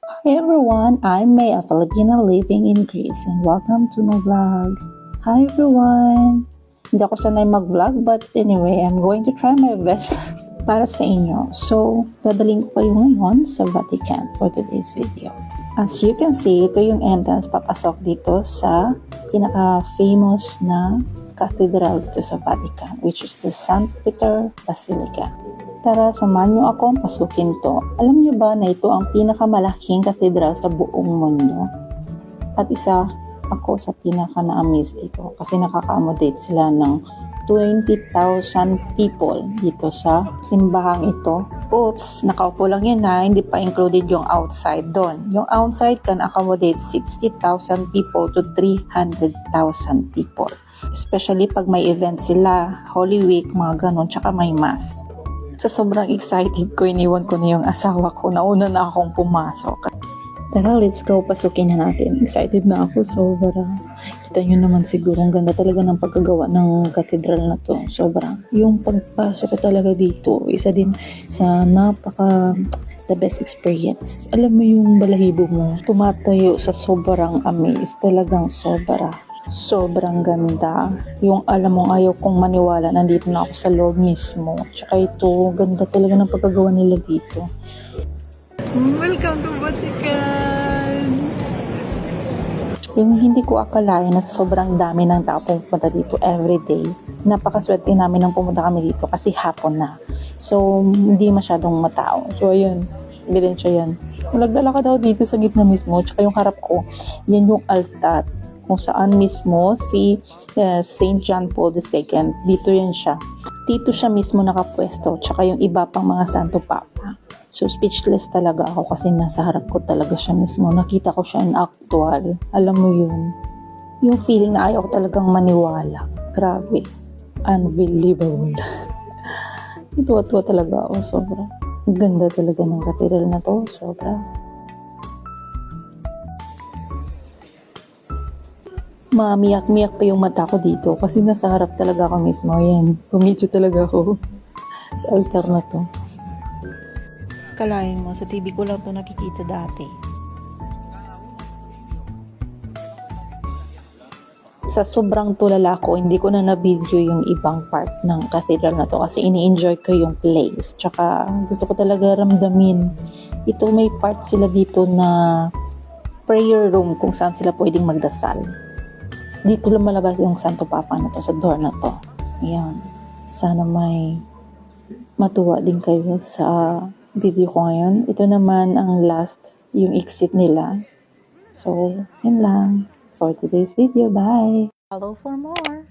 Hi everyone, I'm May, a Filipino living in Greece, and welcome to my vlog. Hi everyone! Hindi ako sanay mag-vlog, but anyway, I'm going to try my best para sa inyo. So, dadaling ko kayo ngayon sa Vatican for today's video. As you can see, ito yung entrance papasok dito sa pinaka-famous na cathedral dito sa Vatican, which is the St. Peter Basilica. Tara, samahan nyo akong pasukin to. Alam nyo ba na ito ang pinakamalaking katedral sa buong mundo? At isa ako sa pinaka-na-amaze dito kasi nakaka-accommodate sila ng 20,000 people dito sa simbahang ito. Oops, nakaupo lang yun ha, hindi pa included yung outside doon. Yung outside can accommodate 60,000 people to 300,000 people. Especially pag may event sila, Holy Week, mga ganon, tsaka may mass. Sa sobrang excited ko, iniwan ko na yung asawa ko. Nauna na akong pumasok. Tara, let's go. Pasukin na natin. Excited na ako. Sobra. Kita nyo naman siguro. Ang ganda talaga ng pagkagawa ng katedral na to. Sobra. Yung pagpasok ko talaga dito, isa din sa the best experience. Alam mo yung balahibo mo, tumatayo sa sobrang amaze. Talagang sobra. Sobrang ganda. Yung alam mong ayaw kong maniwala, nandito na ako sa loob mismo. Tsaka ito, ganda talaga ng pagkagawa nila dito. Welcome to Vatican! Yung hindi ko akalain na sobrang dami ng tao pumunta dito everyday. Napakaswerte namin nang pumunta kami dito kasi hapon na. So, hindi masyadong matao. So, ayun. Ebidensya yan. Nagdala ka daw dito sa gitna mismo. Tsaka yung harap ko, yan yung altar kung saan mismo si Saint John Paul II. Dito yan siya. Dito siya mismo nakapwesto. Tsaka yung iba pang mga Santo Papa. So, speechless talaga ako kasi nasa harap ko talaga siya mismo. Nakita ko siya in actual. Alam mo yun. Yung feeling na ayaw ko talagang maniwala. Grabe. Unbelievable. Tuwa-tuwa talaga ako. Sobra. Ganda talaga ng katedral na to. Sobra. Mamiyak-miyak pa yung mata ko dito kasi nasa harap talaga ako mismo. Ayan, pumidyo talaga ako sa altar na to. Kalahin mo, sa TV ko lang to nakikita dati. Sa sobrang tulala ko, hindi ko na na-video yung ibang part ng cathedral na to kasi ini-enjoy ko yung place. Tsaka gusto ko talaga ramdamin. Ito may part sila dito na prayer room kung saan sila pwedeng magdasal. Dito lumalabas yung Santo Papa na to, sa door na to. Ayan. Sana may matuwa din kayo sa video ko ngayon. Ito naman ang last, yung exit nila. So, yun lang for today's video. Bye! Follow for more!